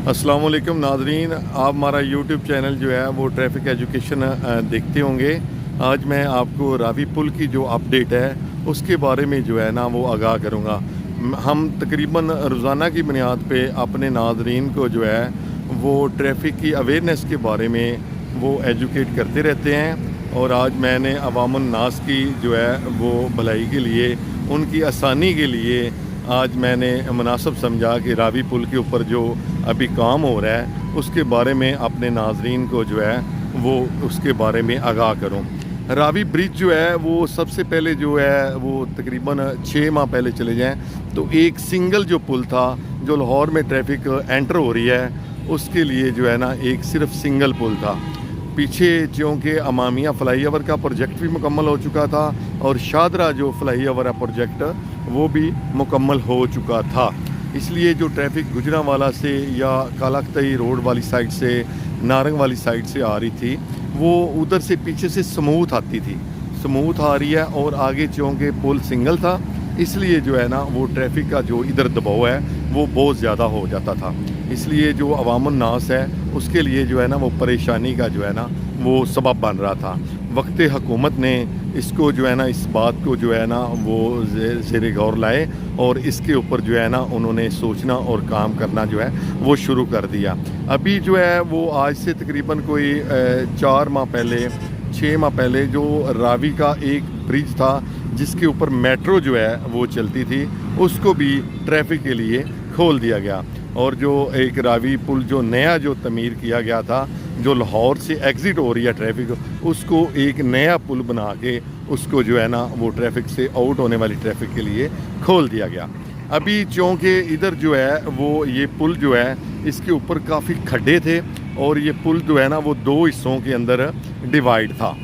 अस्सलाम वालेकुम नाज़रीन, आप हमारा यूट्यूब चैनल जो है वो ट्रैफिक एजुकेशन देखते होंगे। आज मैं आपको रावी पुल की जो अपडेट है उसके बारे में जो है ना वो आगाह करूँगा। हम तकरीबन रोज़ाना की बुनियाद पे अपने नाज़रीन को जो है वो ट्रैफिक की अवेयरनेस के बारे में वो एजुकेट करते रहते हैं, और आज मैंने अवामुन नास की जो है वो भलाई के लिए, उनकी आसानी के लिए आज मैंने मुनासिब समझा कि रावी पुल के ऊपर जो अभी काम हो रहा है उसके बारे में अपने नाज़रीन को जो है वो उसके बारे में आगाह करूं। रावी ब्रिज जो है वो सबसे पहले जो है वो तकरीबन 6 माह पहले चले जाएं तो एक सिंगल जो पुल था जो लाहौर में ट्रैफिक एंटर हो रही है उसके लिए जो है ना एक सिर्फ सिंगल पुल था। पीछे चूँकि अमामिया फ्लाई ओवर का प्रोजेक्ट भी मुकम्मल हो चुका था और शादरा जो फ्लाई ओवर है प्रोजेक्ट वो भी मुकम्मल हो चुका था, इसलिए जो ट्रैफिक गुजरांवाला से या कालाकतई रोड वाली साइड से नारंग वाली साइड से आ रही थी वो उधर से पीछे से स्मूथ आती थी, स्मूथ आ रही है। और आगे चूँकि पुल सिंगल था इसलिए जो है ना वो ट्रैफिक का जो इधर दबाव है वो बहुत ज़्यादा हो जाता था, इसलिए जो अवामुन नास है उसके लिए जो है ना वो परेशानी का जो है ना वो सबब बन रहा था। वक्त हुकूमत ने इसको जो है ना इस बात को जो है ना वो ज़ेरे गौर लाए और इसके ऊपर जो है ना उन्होंने सोचना और काम करना जो है वो शुरू कर दिया। अभी जो है वो आज से तकरीबन कोई 4 माह पहले 6 माह पहले जो रावी का एक ब्रिज था जिसके ऊपर मेट्रो जो है वो चलती थी उसको भी ट्रैफिक के लिए खोल दिया गया, और जो एक रावी पुल जो नया जो तमीर किया गया था जो लाहौर से एग्ज़िट हो रही है ट्रैफिक उसको एक नया पुल बना के उसको जो है ना वो ट्रैफिक से आउट होने वाली ट्रैफिक के लिए खोल दिया गया। अभी चूँकि इधर जो है वो ये पुल जो है इसके ऊपर काफ़ी खड्डे थे और ये पुल जो है ना वो 2 हिस्सों के अंदर डिवाइड था।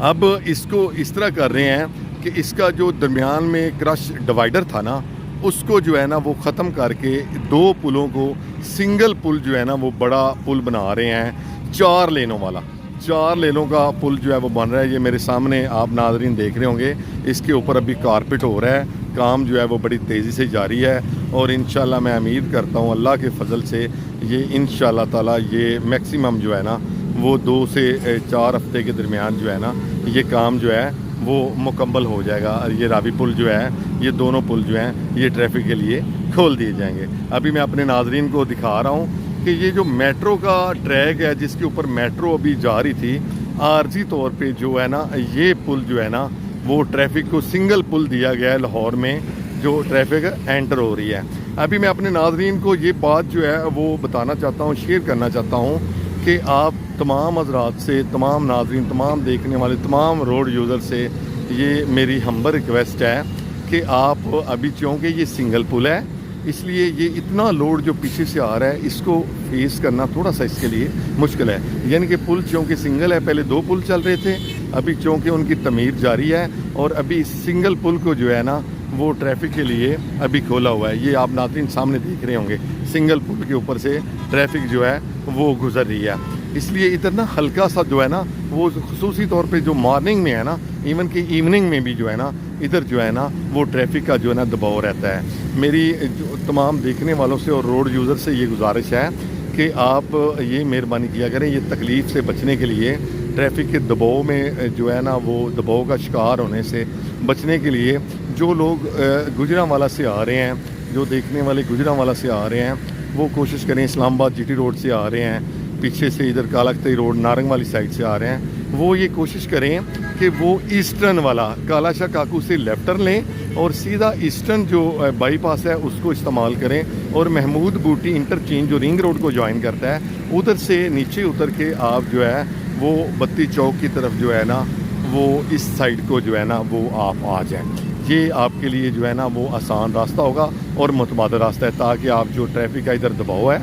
अब इसको इस तरह कर रहे हैं कि इसका जो दरमियान में क्रश डिवाइडर था ना उसको जो है ना वो ख़त्म करके 2 पुलों को सिंगल पुल जो है ना वो बड़ा पुल बना रहे हैं 4 लेनों वाला। 4 लेनों का पुल जो है वो बन रहा है, ये मेरे सामने आप नाज़रीन देख रहे होंगे। इसके ऊपर अभी कारपेट हो रहा है, काम जो है वो बड़ी तेज़ी से जारी है और इंशाल्लाह मैं उम्मीद करता हूँ अल्लाह के फजल से ये इंशाल्लाह ताला ये मैक्सिमम जो है ना वो 2 से 4 हफ्ते के दरमियान जो है ना ये काम जो है वो मुकम्मल हो जाएगा। और ये रावी पुल जो है ये दोनों पुल जो हैं ये ट्रैफिक के लिए खोल दिए जाएंगे। अभी मैं अपने नाज़रीन को दिखा रहा हूँ कि ये जो मेट्रो का ट्रैक है जिसके ऊपर मेट्रो अभी जा रही थी, आर्जी तौर पे जो है ना ये पुल जो है ना वो ट्रैफिक को सिंगल पुल दिया गया है लाहौर में जो ट्रैफिक एंटर हो रही है। अभी मैं अपने नाज़रीन को ये बात जो है वो बताना चाहता हूँ, शेयर करना चाहता हूँ कि आप तमाम हज़रात से, तमाम नाज़रीन, तमाम देखने वाले, तमाम रोड यूज़र से ये मेरी हम्बल रिक्वेस्ट है कि आप अभी चूँकि ये सिंगल पुल है इसलिए ये इतना लोड जो पीछे से आ रहा है इसको फेस करना थोड़ा सा इसके लिए मुश्किल है। यानी कि पुल चूँकि सिंगल है, पहले 2 पुल चल रहे थे, अभी चूँकि उनकी तमीर जारी है और अभी सिंगल पुल को जो है ना वो ट्रैफिक के लिए अभी खोला हुआ है। ये आप नाज़रीन सामने देख रहे होंगे, सिंगल पुल के ऊपर से ट्रैफिक जो है वो गुजर रही है। इसलिए इधर ना हल्का सा जो है ना वो खुसूसी तौर पे जो मॉर्निंग में है ना, इवन कि इवनिंग में भी जो है ना इधर जो है ना वो ट्रैफिक का जो है ना दबाव रहता है। मेरी जो तमाम देखने वालों से और रोड यूज़र से ये गुजारिश है कि आप ये मेहरबानी किया करें, ये तकलीफ़ से बचने के लिए, ट्रैफिक के दबाव में जो है ना वो दबाव का शिकार होने से बचने के लिए जो लोग गुजरांवाला से आ रहे हैं, जो देखने वाले गुजरांवाला से आ रहे हैं वो कोशिश करें, इस्लामाबाद जीटी रोड से आ रहे हैं, पीछे से इधर कालाकतई रोड नारंग वाली साइड से आ रहे हैं, वो ये कोशिश करें कि वो ईस्टर्न वाला कालाशाह काकू से लेफ्ट टर्न लें और सीधा ईस्टर्न जो बाईपास है उसको इस्तेमाल करें और महमूद बूटी इंटरचेंज जो रिंग रोड को ज्वाइन करता है उधर से नीचे उतर के आप जो है वो बत्ती चौक की तरफ जो है ना वो इस साइड को जो है ना वो आप आ जाएं। ये आपके लिए जो है ना वो आसान रास्ता होगा और मुतबादल रास्ता है ताकि आप जो ट्रैफिक का इधर दबाव है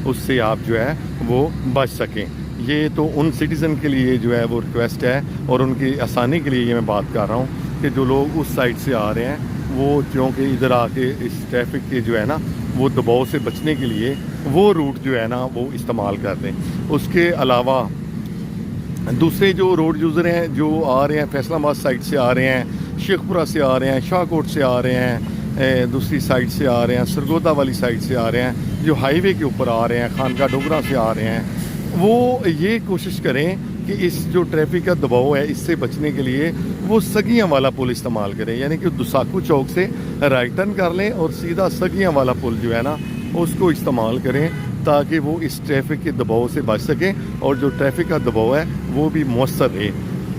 उससे आप जो है वो बच सकें। ये तो उन सिटीज़न के लिए जो है वो रिक्वेस्ट है और उनकी आसानी के लिए ये मैं बात कर रहा हूँ कि जो लोग उस साइड से आ रहे हैं वो क्योंकि इधर आके इस ट्रैफिक के जो है ना वो दबाव से बचने के लिए वो रूट जो है ना वो इस्तेमाल कर दें। उसके अलावा दूसरे जो रोड यूज़र हैं जो आ रहे हैं फैसलाबाद साइड से आ रहे हैं, शेखपुरा से आ रहे हैं, शाहकोट से आ रहे हैं, दूसरी साइड से आ रहे हैं, सरगोदा वाली साइड से आ रहे हैं, जो हाईवे के ऊपर आ रहे हैं, खानका डोगरा से आ रहे हैं, वो ये कोशिश करें कि इस जो ट्रैफिक का दबाव है इससे बचने के लिए वो सगियां वाला पुल इस्तेमाल करें, यानी कि दुसाकू चौक से राइट टर्न कर लें और सीधा सगियां वाला पुल जो है ना उसको इस्तेमाल करें, ताकि वो इस ट्रैफिक के दबाव से बच सकें और जो ट्रैफिक का दबाव है वो भी मौसर रहे।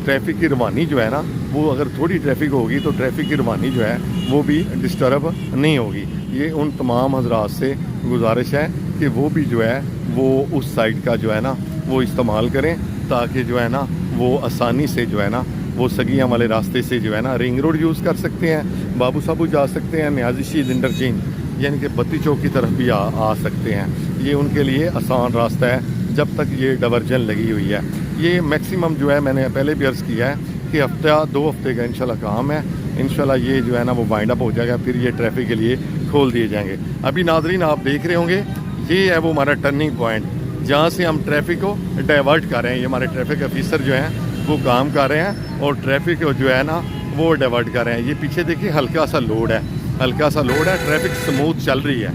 ट्रैफिक की रवानी जो है ना, वो अगर थोड़ी ट्रैफिक होगी तो ट्रैफिक की रवानी जो है वो भी डिस्टर्ब नहीं होगी। ये उन तमाम हजरात से गुजारिश है कि वो भी जो है वो उस साइड का जो है ना वो इस्तेमाल करें, ताकि जो है ना वो आसानी से जो है ना वो सगियां वाले रास्ते से जो है ना रिंग रोड यूज़ कर सकते हैं, बाबू साबू जा सकते हैं, न्याजी शीद इंटरचेंज यानी कि बत्ती चौक की तरफ भी आ सकते हैं। ये उनके लिए आसान रास्ता है जब तक ये डाइवर्जन लगी हुई है। ये मैक्सिमम जो है मैंने पहले भी अर्ज़ किया है कि हफ्ता 2 हफ्ते का इंशाल्लाह काम है, इंशाल्लाह ये जो है ना वो वाइंड अप हो जाएगा, फिर ये ट्रैफिक के लिए खोल दिए जाएंगे। अभी नाज़रीन आप देख रहे होंगे ये है वो हमारा टर्निंग पॉइंट जहाँ से हम ट्रैफिक को डाइवर्ट कर रहे हैं। ये हमारे ट्रैफिक ऑफिसर जो हैं वो काम कर रहे हैं और ट्रैफिक को जो है ना वो डाइवर्ट कर रहे हैं। ये पीछे देखिए हल्का सा लोड है, हल्का सा लोड है, ट्रैफिक स्मूथ चल रही है,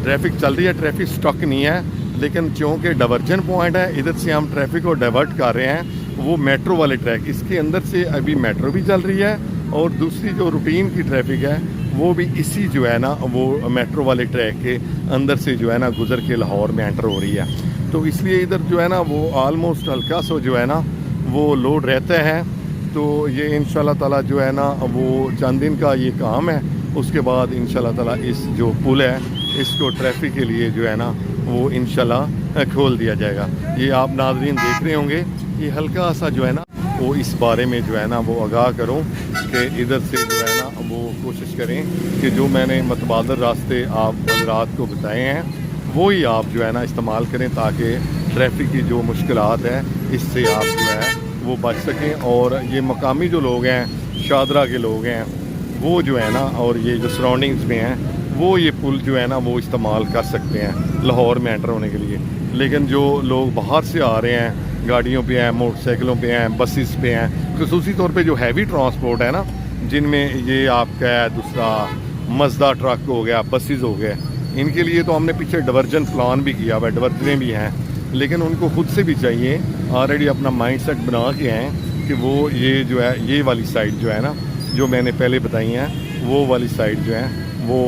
ट्रैफिक चल रही है, ट्रैफिक स्टक नहीं है। लेकिन क्योंकि डाइवर्जन पॉइंट है, इधर से हम ट्रैफिक को डाइवर्ट कर रहे हैं, वो मेट्रो वाले ट्रैक, इसके अंदर से अभी मेट्रो भी चल रही है और दूसरी जो रूटीन की ट्रैफिक है वो भी इसी जो है ना वो मेट्रो वाले ट्रैक के अंदर से जो है ना गुजर के लाहौर में एंटर हो रही है। तो इसलिए इधर जो है ना वो आलमोस्ट हल्का सा जो है ना वो लोड रहता है। तो ये इंशाल्लाह ताला जो है ना वो चंद दिन का ये काम है, उसके बाद इंशाल्लाह ताला इस जो पुल है इसको ट्रैफिक के लिए जो है ना वो इंशाल्लाह खोल दिया जाएगा। ये आप नाज़रीन देख रहे होंगे, ये हल्का सा जो है ना वो इस बारे में जो है ना वो आगाह करूं कि इधर से जो है ना वो कोशिश करें कि जो मैंने मतबादल रास्ते आप हज़रात को बताए हैं वो ही आप जो है ना इस्तेमाल करें, ताकि ट्रैफिक की जो मुश्किलात है इससे आप जो है वो बच सकें। और ये मकामी जो लोग हैं, शादरा के लोग हैं, वो जो है ना और ये जो सराउंडिंग्स में हैं वो ये पुल जो है ना वो इस्तेमाल कर सकते हैं लाहौर में एंटर होने के लिए। लेकिन जो लोग बाहर से आ रहे हैं, गाड़ियों पे हैं, मोटरसाइकिलों पे हैं, बसेस पे हैं, खसूसी तौर पे जो हैवी ट्रांसपोर्ट है ना, जिनमें ये आपका दूसरा मज़दा ट्रक हो गया, बसेस हो गए, इनके लिए तो हमने पीछे डाइवर्जन प्लान भी किया हुआ है, डाइवर्जनें भी हैं। लेकिन उनको खुद से भी चाहिए ऑलरेडी अपना माइंड सेट बना के हैं कि वो ये जो है ये वाली साइड जो है ना जो मैंने पहले बताई हैं वो वाली साइड जो है वो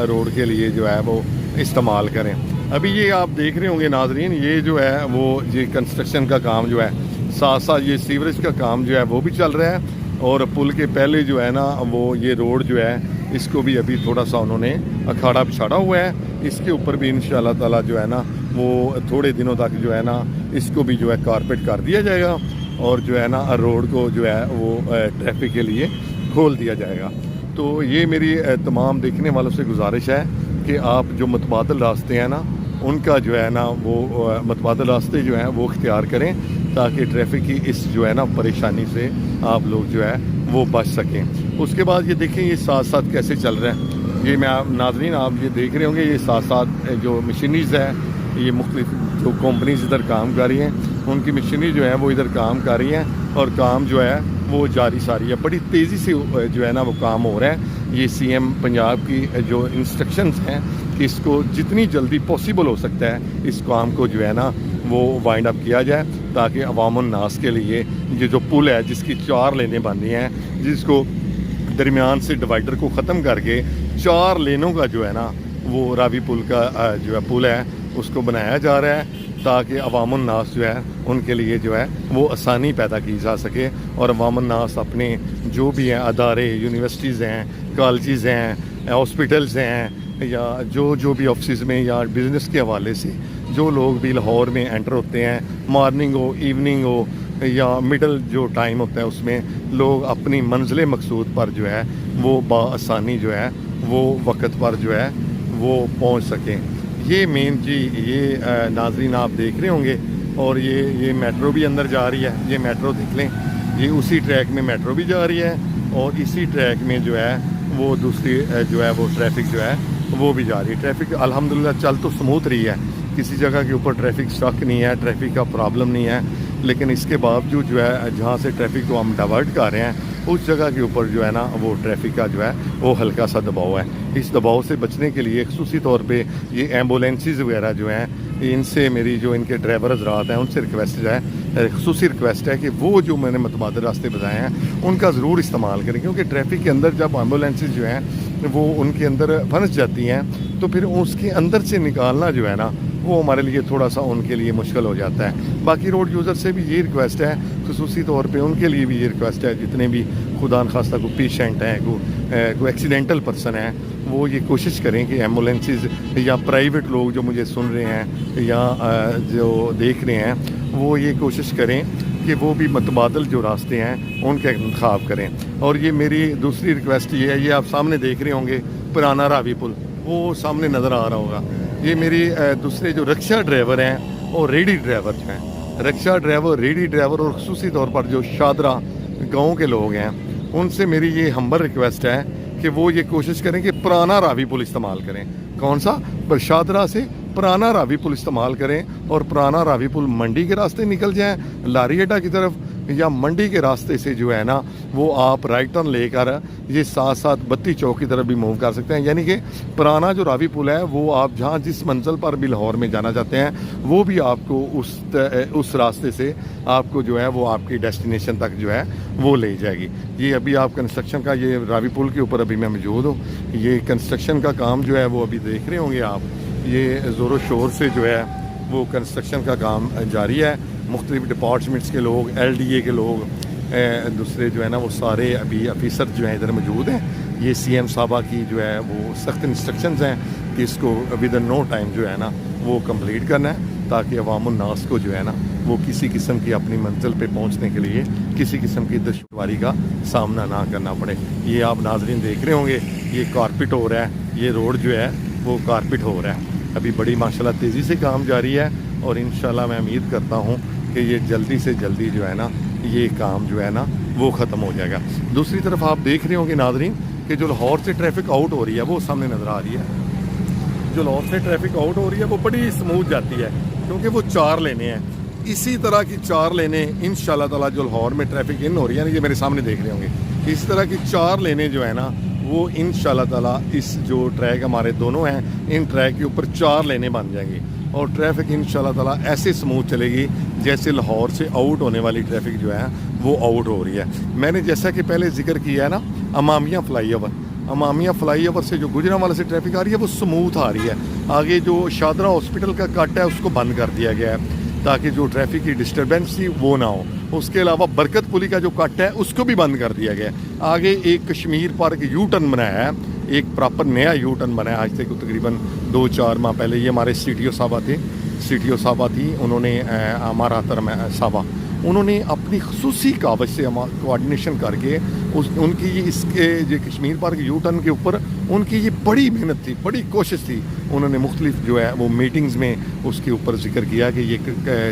रोड के लिए जो है वो इस्तेमाल करें। अभी ये आप देख रहे होंगे नाजरीन, ये जो है वो ये कंस्ट्रक्शन का काम जो है, साथ साथ ये सीवरेज का काम जो है वो भी चल रहा है। और पुल के पहले जो है ना वो ये रोड जो है इसको भी अभी थोड़ा सा उन्होंने अखाड़ा बिछाड़ा हुआ है, इसके ऊपर भी इंशाल्लाह ताला जो है ना वो थोड़े दिनों तक जो है ना इसको भी जो है कारपेट कर दिया जाएगा और जो है ना रोड को जो है वो ट्रैफिक के लिए खोल दिया जाएगा। तो ये मेरी तमाम देखने वालों से गुजारिश है कि आप जो मतबादल रास्ते हैं ना उनका जो है ना वो मतबादल रास्ते जो हैं वो इख्तियार करें, ताकि ट्रैफिक की इस जो है ना परेशानी से आप लोग जो है वो बच सकें। उसके बाद ये देखें ये साथ साथ कैसे चल रहा है, ये मैं नाज़रीन आप ये देख रहे होंगे, ये साथ साथ जो मशीनरीज़ है, ये मुख्तलिफ जो कंपनीज इधर काम कर रही हैं उनकी मशीनरी जो है वो इधर काम कर रही हैं और काम जो है वो जारी सारी है, बड़ी तेज़ी से जो है ना वो काम हो रहा है। ये सीएम पंजाब की जो इंस्ट्रक्शंस हैं कि इसको जितनी जल्दी पॉसिबल हो सकता है इस काम को जो है ना वो वाइंड अप किया जाए, ताकि अवामुन नास के लिए ये जो पुल है जिसकी 4 लेनें बननी हैं, जिसको दरमियान से डिवाइडर को ख़त्म करके 4 लेनों का जो है ना वो रावी पुल का जो है पुल है उसको बनाया जा रहा है, ताकि अवामुन नास जो है उनके लिए जो है वो आसानी पैदा की जा सके और अवामुन नास अपने जो भी हैं अदारे, यूनिवर्सिटीज़ हैं, कॉलेजेस हैं, हॉस्पिटल्स हैं, या जो भी ऑफिस में या बिज़नेस के हवाले से जो लोग भी लाहौर में एंटर होते हैं, मॉर्निंग हो, इवनिंग हो या मिडल जो टाइम होता है, उसमें लोग अपनी मंजिल मकसूद पर जो है वो बआसानी जो है वो वक्त पर जो है वो पहुंच सकें। ये मेन जी ये नाज़रीन आप देख रहे होंगे। और ये मेट्रो भी अंदर जा रही है, ये मेट्रो देख लें, ये उसी ट्रैक में मेट्रो भी जा रही है और इसी ट्रैक में जो है वो दूसरी जो है वो ट्रैफिक जो है वो भी जा रही है। ट्रैफिक अल्हम्दुलिल्लाह चल तो स्मूथ रही है, किसी जगह के ऊपर ट्रैफिक स्टक नहीं है, ट्रैफिक का प्रॉब्लम नहीं है। لیکن اس کے باوجود جو ہے جہاں سے ٹریفک کو ہم ڈائیورٹ کر رہے ہیں اس جگہ کے اوپر جو ہے نا وہ ٹریفک کا جو ہے وہ ہلکا سا دباؤ ہے. اس دباؤ سے بچنے کے لیے خصوصی طور پہ یہ ایمبولینسز وغیرہ جو ہیں ان سے میری جو ان کے ڈرائیور حضرات ہیں ان سے ریکویسٹ ہے, خصوصی ریکویسٹ ہے کہ وہ جو میں نے متبادل راستے بتائے ہیں ان کا ضرور استعمال کریں, کیونکہ ٹریفک کے اندر جب ایمبولینسز جو ہیں وہ ان کے اندر پھنس جاتی ہیں تو پھر اس کے اندر سے نکالنا جو ہے نا وہ ہمارے لیے تھوڑا سا ان کے لیے مشکل ہو جاتا ہے. باقی روڈ یوزر سے بھی یہ ریکویسٹ ہے, خصوصی طور پہ ان کے لیے بھی یہ ریکویسٹ ہے جتنے بھی خدا نخواستہ کوئی پیشنٹ ہیں, کوئی ایکسیڈنٹل پرسن ہیں, وہ یہ کوشش کریں کہ ایمبولینسز یا پرائیویٹ لوگ جو مجھے سن رہے ہیں یا جو دیکھ رہے ہیں وہ یہ کوشش کریں کہ وہ بھی متبادل جو راستے ہیں ان کا انتخاب کریں. اور یہ میری دوسری ریکویسٹ یہ ہے, یہ آپ سامنے دیکھ رہے ہوں گے پرانا راوی پل, وہ سامنے نظر آ رہا ہوگا. یہ میری دوسرے جو رکشہ ڈرائیور ہیں اور ریڈی ڈرائیور ہیں, رکشہ ڈرائیور, ریڈی ڈرائیور اور خصوصی طور پر جو شادرہ گاؤں کے لوگ ہیں ان سے میری یہ ہمبل ریکویسٹ ہے کہ وہ یہ کوشش کریں کہ پرانا راوی پل استعمال کریں. کون سا؟ شادرہ سے پرانا راوی پل استعمال کریں اور پرانا راوی پل منڈی کے راستے نکل جائیں لاری اڈا کی طرف, یا منڈی کے راستے سے جو ہے نا وہ آپ رائٹ ٹرن لے کر یہ ساتھ ساتھ بتی چوک کی طرف بھی موو کر سکتے ہیں. یعنی کہ پرانا جو راوی پل ہے وہ آپ جہاں جس منزل پر بھی لاہور میں جانا چاہتے ہیں وہ بھی آپ کو اس راستے سے آپ کو جو ہے وہ آپ کی ڈیسٹینیشن تک جو ہے وہ لے جائے گی. یہ ابھی آپ کنسٹرکشن کا, یہ راوی پل کے اوپر ابھی میں موجود ہوں, یہ کنسٹرکشن کا کام جو ہے وہ ابھی دیکھ رہے ہوں گے آپ, یہ زور و شور سے جو ہے وہ کنسٹرکشن کا کام جاری ہے. مختلف ڈپارٹمنٹس کے لوگ, LDA کے لوگ, دوسرے جو ہے نا وہ سارے ابھی آفیسر جو ہیں ادھر موجود ہیں. یہ CM صاحبہ کی جو ہے وہ سخت انسٹرکشنز ہیں کہ اس کو ود ان نو ٹائم جو ہے نا وہ کمپلیٹ کرنا ہے تاکہ عوام الناس کو جو ہے نا وہ کسی قسم کی اپنی منزل پہ پہنچنے کے لیے کسی قسم کی دشواری کا سامنا نہ کرنا پڑے. یہ آپ ناظرین دیکھ رہے ہوں گے یہ کارپٹ ہو رہا ہے, یہ روڈ جو ہے وہ کارپٹ ہو رہا ہے. ابھی بڑی ماشاءاللہ تیزی سے کام جاری ہے اور انشاءاللہ میں امید کرتا ہوں کہ یہ جلدی سے جلدی جو ہے نا یہ کام جو ہے نا وہ ختم ہو جائے گا. دوسری طرف آپ دیکھ رہے ہوں گے ناظرین کہ جو لاہور سے ٹریفک آؤٹ ہو رہی ہے وہ سامنے نظر آ رہی ہے. جو لاہور سے ٹریفک آؤٹ ہو رہی ہے وہ بڑی سموتھ جاتی ہے کیونکہ وہ 4 لینے ہیں. اسی طرح کی 4 لینے انشاءاللہ تعالیٰ جو لاہور میں ٹریفک ان ہو رہی ہے نا, یہ میرے سامنے دیکھ رہے ہوں گے, اس طرح کی 4 لینے جو ہے نا وہ انشاءاللہ تعالیٰ اس جو ٹریک ہمارے دونوں ہیں ان ٹریک کے اوپر 4 لینے بن جائیں گی اور ٹریفک انشاءاللہ تعالیٰ ایسے سموتھ چلے گی جیسے لاہور سے آؤٹ ہونے والی ٹریفک جو ہے وہ آؤٹ ہو رہی ہے. میں نے جیسا کہ پہلے ذکر کیا ہے نا امامیہ فلائی اوور, امامیہ فلائی اوور سے جو گجرانوالہ سے ٹریفک آ رہی ہے وہ سموتھ آ رہی ہے. آگے جو شادرہ ہاسپٹل کا کٹ ہے اس کو بند کر دیا گیا ہے تاکہ جو ٹریفک کی ڈسٹربنس تھی وہ نہ ہو. اس کے علاوہ برکت پلی کا جو کٹ ہے اس کو بھی بند کر دیا گیا ہے. آگے ایک کشمیر پارک یو ٹرن بنایا ہے, ایک پراپر نیا یو ٹرن بنایا آج سے تقریباً 2-4 ماہ پہلے. یہ ہمارے CTO صاحبہ تھی, انہوں نے ہمارا صاحبہ انہوں نے اپنی خصوصی کاوش سے کوآرڈینیشن کر کے ان کی اس کے جو کشمیر پارک یو ٹرن کے اوپر ان کی یہ بڑی محنت تھی, بڑی کوشش تھی. انہوں نے مختلف جو ہے وہ میٹنگز میں اس کے اوپر ذکر کیا کہ یہ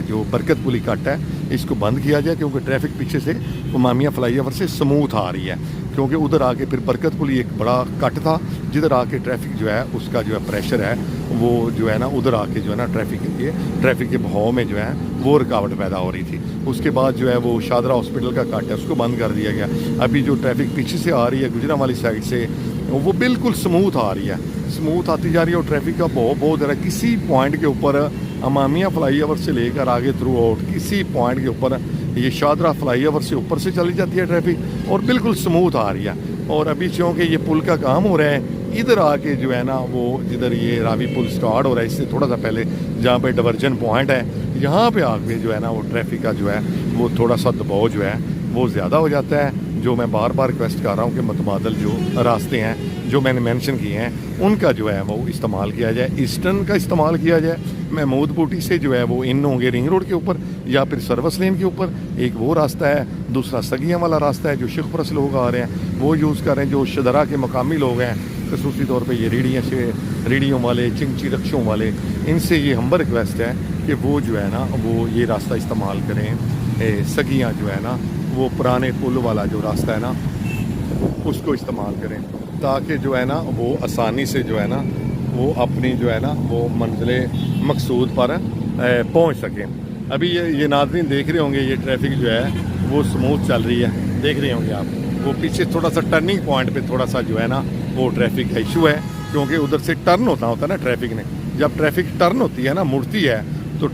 جو برکت پلی کٹ ہے اس کو بند کیا جائے کیونکہ ٹریفک پیچھے سے امامیہ فلائی اوور سے سموتھ آ رہی ہے. کیونکہ ادھر آ کے پھر برکت پلی ایک بڑا کٹ تھا جدھر آ کے ٹریفک جو ہے اس کا جو ہے پریشر ہے وہ جو ہے نا ادھر آ کے جو ہے نا ٹریفک کے بہاؤ میں جو ہے وہ رکاوٹ پیدا ہو رہی تھی. اس کے بعد جو ہے وہ شادرہ ہاسپٹل کا کٹ ہے اس کو بند کر دیا گیا. ابھی جو ٹریفک پیچھے سے آ رہی ہے گجرانوالی سائڈ سے وہ بالکل سموتھ آ رہی ہے, سموتھ آتی جا رہی ہے اور ٹریفک کا بہت ہے. کسی پوائنٹ کے اوپر امامیہ فلائی اوور سے لے کر آگے تھرو آؤٹ کسی پوائنٹ کے اوپر یہ شادرہ فلائی اوور سے اوپر سے چلی جاتی ہے ٹریفک اور بالکل سموتھ آ رہی ہے. اور ابھی چونکہ یہ پل کا کام ہو رہا ہے ادھر آ کے جو ہے نا وہ جدھر یہ راوی پل سٹارٹ ہو رہا ہے اس سے تھوڑا سا پہلے جہاں پہ ڈیورجن پوائنٹ ہے یہاں پہ آ کے جو ہے نا وہ ٹریفک کا جو ہے وہ تھوڑا سا دباؤ جو ہے وہ زیادہ ہو جاتا ہے. جو میں بار بار ریکویسٹ کر رہا ہوں کہ متبادل جو راستے ہیں جو میں نے مینشن کیے ہیں ان کا جو ہے وہ استعمال کیا جائے, ایسٹرن کا استعمال کیا جائے. محمود بوٹی سے جو ہے وہ ان ہوں گے رنگ روڈ کے اوپر یا پھر سروس لین کے اوپر, ایک وہ راستہ ہے, دوسرا سگیاں والا راستہ ہے جو شیخ پرس لوگ آ رہے ہیں وہ یوز کر رہے ہیں. جو شدرا کے مقامی لوگ ہیں خصوصی طور پہ یہ ریڑھیوں والے, چنگچی رکشوں والے, ان سے یہ ہمبر ریکویسٹ ہے کہ وہ جو ہے نا وہ یہ راستہ استعمال کریں. سگیاں جو ہے نا وہ پرانے پل والا جو راستہ ہے نا اس کو استعمال کریں تاکہ جو ہے نا وہ آسانی سے جو ہے نا وہ اپنی جو ہے نا وہ منزل مقصود پر پہنچ سکیں. अभी ये नाज़रीन देख रहे होंगे, ये ट्रैफिक जो है वो स्मूथ चल रही है, देख रहे होंगे आप। वो पीछे थोड़ा सा टर्निंग पॉइंट पे थोड़ा सा जो है ना वो ट्रैफिक का इशू है, क्योंकि उधर से टर्न होता है ना ट्रैफिक ने। जब ट्रैफिक टर्न होती है ना, मुड़ती है, तो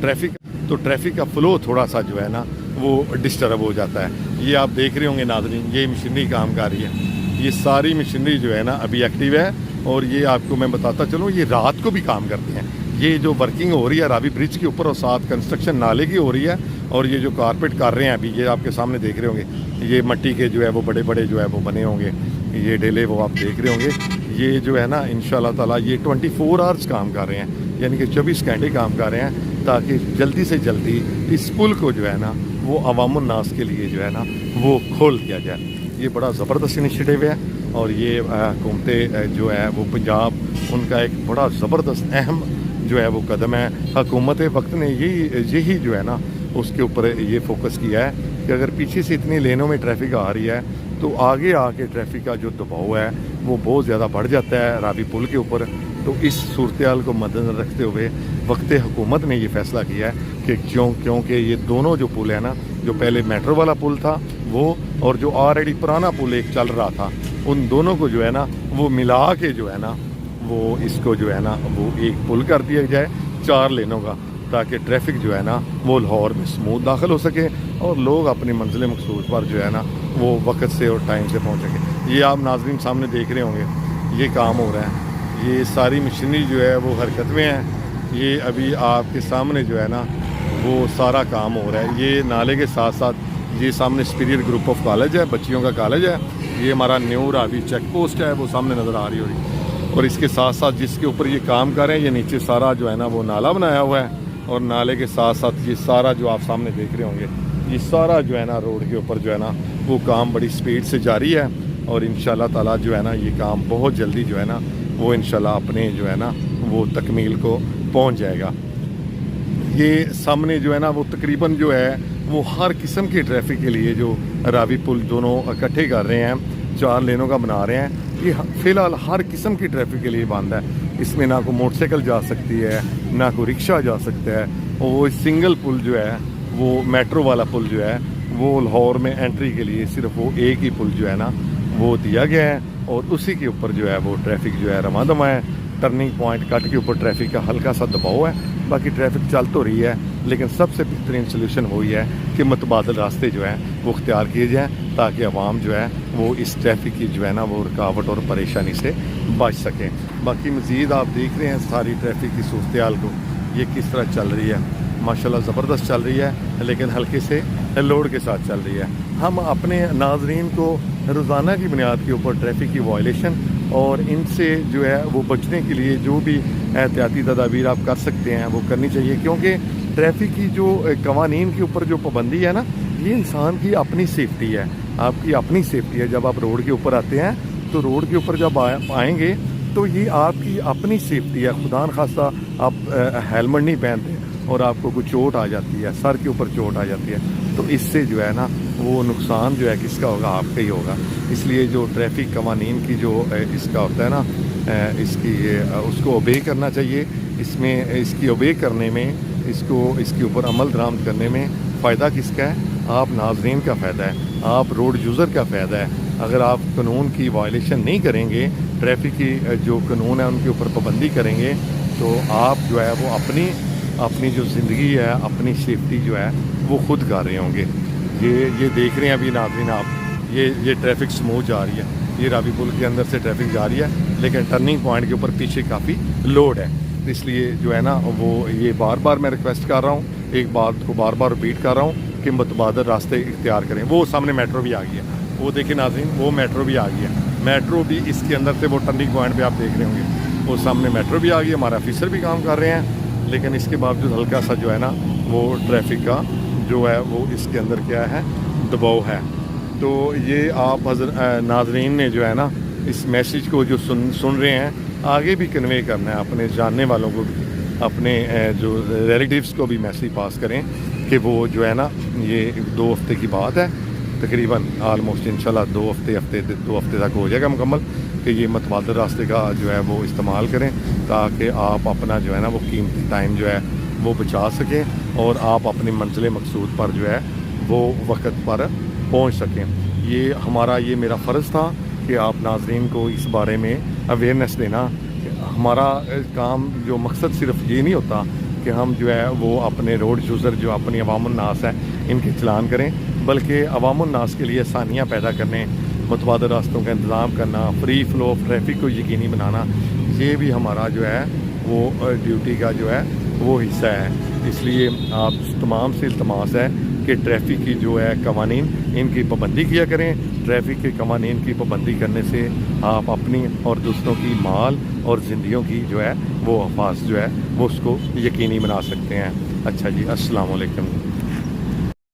ट्रैफिक का फ्लो थोड़ा सा जो है ना वो डिस्टर्ब हो जाता है। ये आप देख रहे होंगे नाज़रीन, ये मशीनरी काम कर रही है। ये सारी मशीनरी जो है ना अभी एक्टिव है, और ये आपको मैं बताता चलूँ, ये रात को भी काम करते हैं। ये जो वर्किंग हो रही है रावी ब्रिज के ऊपर, और साथ कंस्ट्रक्शन नाले की हो रही है, और ये जो कारपेट कर रहे हैं अभी, ये आपके सामने देख रहे होंगे, ये मट्टी के जो है वो बड़े बड़े जो है वो बने होंगे, ये डेले वो आप देख रहे होंगे। ये जो है ना इंशाल्लाह ताला ये 24 आवर्स काम कर रहे हैं, यानी कि 24 घंटे काम कर रहे हैं, ताकि जल्दी से जल्दी इस पुल को जो है ना वो अवामुन नास के लिए जो है ना वो खोल दिया जाए। ये बड़ा ज़बरदस्त इनिशिएटिव है, और ये हुकूमतें जो है वो पंजाब, उनका एक बड़ा ज़बरदस्त अहम जो है वो कदम है। हुकूमत वक्त ने यही जो है ना उसके ऊपर ये फोकस किया है कि अगर पीछे से इतनी लेनों में ट्रैफिक आ रही है, तो आगे आके ट्रैफिक का जो दबाव है वो बहुत ज़्यादा बढ़ जाता है रावी पुल के ऊपर। तो इस सूरत हाल को मद्देनज़र रखते हुए वक्त हुकूमत ने ये फ़ैसला किया है कि क्योंकि ये दोनों जो पुल है ना, जो पहले मेट्रो वाला पुल था वो, और जो ऑलरेडी पुराना पुल एक चल रहा था, उन दोनों को जो है ना वो मिला के जो है ना वो इसको जो है ना वो एक पुल कर दिया जाए 4 लेनों का, ताकि ट्रैफिक जो है ना वो लाहौर में स्मूथ दाखिल हो सके, और लोग अपनी मंजिल मकसूद पर जो है ना वो वक्त से और टाइम से पहुँचेंगे। ये आप नाज़रीन सामने देख रहे होंगे, ये काम हो रहा है, ये सारी मशीनरी जो है वो हरकत में है। ये अभी आपके सामने जो है ना वो सारा काम हो रहा है। ये नाले के साथ साथ ये सामने सुपीरियर ग्रुप ऑफ कॉलेज है, बच्चियों का कॉलेज है। ये हमारा न्यू रावी चेक पोस्ट है, वो सामने नज़र आ रही होगी। और इसके साथ साथ जिसके ऊपर ये काम कर रहे हैं, ये नीचे सारा जो है ना वो नाला बनाया हुआ है, और नाले के साथ साथ ये सारा जो आप सामने देख रहे होंगे, ये सारा जो है ना रोड के ऊपर जो है ना वो काम बड़ी स्पीड से जारी है। और इंशाल्लाह ताला जो है ना ये काम बहुत जल्दी जो है ना वो इंशाल्लाह अपने जो है ना वो तकमील को पहुंच जाएगा। ये सामने जो है ना वो तकरीबन जो है वो हर किस्म के ट्रैफिक के लिए जो रावी पुल दोनों इकट्ठे कर रहे हैं, 4 लेनों का बना रहे हैं, ये फ़िलहाल हर किस्म की ट्रैफिक के लिए बंद है। इसमें ना कोई मोटरसाइकिल जा सकती है, ना कोई रिक्शा जा सकता है। और वो सिंगल पुल जो है वो मेट्रो वाला पुल जो है वो लाहौर में एंट्री के लिए सिर्फ वो एक ही पुल जो है ना वो दिया गया है, और उसी के ऊपर जो है वो ट्रैफिक जो है रवा दमा है। टर्निंग पॉइंट कट के ऊपर ट्रैफिक का हल्का सा दबाव है, बाकी ट्रैफिक चल तो रही है, लेकिन सबसे बेहतरीन सलूशन वही है कि मुतबादल रास्ते जो हैं वो इख्तियार किए जाएँ, ताकि आवाम जो है वो इस ट्रैफिक की जो है ना वो रुकावट और परेशानी से बच सकें। बाकी मज़ीद आप देख रहे हैं सारी ट्रैफिक की सूरत हाल को, ये किस तरह चल रही है। माशाल्लाह ज़बरदस्त चल रही है, लेकिन हल्के से लोड के साथ चल रही है। हम अपने नाजरीन को रोज़ाना की बुनियाद के ऊपर ट्रैफिक की वायलेशन और इनसे जो है वो बचने के लिए जो भी एहतियाती तदाबीर आप कर सकते हैं वो करनी चाहिए, क्योंकि ट्रैफिक की जो कवानीन के ऊपर जो पाबंदी है ना, ये इंसान की अपनी सेफ्टी है, आपकी अपनी सेफ्टी है। जब आप रोड के ऊपर आते हैं तो रोड के ऊपर जब आएंगे तो ये आपकी अपनी सेफ्टी है। खुदा न खास्ता आप हेलमेट नहीं पहनते और आपको कुछ चोट आ जाती है, सर के ऊपर चोट आ जाती है, तो इससे जो है ना वो नुकसान जो है किसका होगा, आपका ही होगा। इसलिए जो ट्रैफिक कवानीन की जो इसका होता है ना, इसकी उसको ओबे करना चाहिए। इसमें इसकी ओबे करने में, इसके ऊपर अमल दरामद करने में फ़ायदा किसका है? आप नाज़रीन का फ़ायदा है, आप रोड यूज़र का फ़ायदा है। अगर आप कानून की वायलेशन नहीं करेंगे, ट्रैफिक की जो कानून है उनके ऊपर पाबंदी करेंगे, तो आप जो है वो अपनी जो ज़िंदगी है, अपनी सेफ्टी जो है वो खुद कर रहे होंगे। ये देख रहे हैं अभी नाज़रीन आप, ये ट्रैफिक स्मूथ जा रही है, ये रावी पुल के अंदर से ट्रैफिक जा रही है, लेकिन टर्निंग पॉइंट के ऊपर पीछे काफ़ी लोड है। इसलिए जो है ना वो ये बार बार मैं रिक्वेस्ट कर रहा हूँ, एक बात को बार बार रिपीट कर रहा हूँ कि मुतबादल रास्ते इख्तियार करें। वो सामने मेट्रो भी आ गई है, वो देखिए नाज़रीन, वो मेट्रो भी आ गई है। मेट्रो भी इसके अंदर से वो टर्निंग पॉइंट पे आप देख रहे होंगे, वो सामने मेट्रो भी आ गई है। हमारे ऑफिसर भी काम कर रहे हैं, लेकिन इसके बावजूद हल्का सा जो है ना वो ट्रैफिक का जो है वो इसके अंदर क्या है, दबाव है। तो ये आप नाज़रीन ने जो है ना इस मैसेज को जो सुन रहे हैं, आगे भी कन्वे करना है अपने जानने वालों को भी, अपने जो रिलेटिव्स को भी मैसेज पास करें कि वो जो है ना, ये 2 हफ्ते की बात है तकरीबन, आलमोस्ट इंशाल्लाह 2 हफ्ते तक हो जाएगा मुकम्मल, कि ये मुतबादल रास्ते का जो है वो इस्तेमाल करें, ताकि आप अपना जो है ना वो कीमती टाइम जो है وہ بچا سکیں اور آپ اپنی منزل مقصود پر جو ہے وہ وقت پر پہنچ سکیں۔ یہ میرا فرض تھا کہ آپ ناظرین کو اس بارے میں اویئرنیس دینا۔ ہمارا کام جو مقصد صرف یہ نہیں ہوتا کہ ہم جو ہے وہ اپنے روڈ یوزر جو اپنی عوام الناس ہیں ان کے چلان کریں، بلکہ عوام الناس کے لیے آسانیاں پیدا کرنے، متبادل راستوں کا انتظام کرنا، فری فلو آف ٹریفک کو یقینی بنانا، یہ بھی ہمارا جو ہے وہ ڈیوٹی کا جو ہے وہ حصہ ہے۔ اس لیے آپ تمام سے التماس ہے کہ ٹریفک کی جو ہے قوانین ان کی پابندی کیا کریں۔ ٹریفک کے قوانین کی پابندی کرنے سے آپ اپنی اور دوسروں کی مال اور زندگیوں کی جو ہے وہ حفاظت جو ہے وہ اس کو یقینی بنا سکتے ہیں۔ اچھا جی، السلام علیکم۔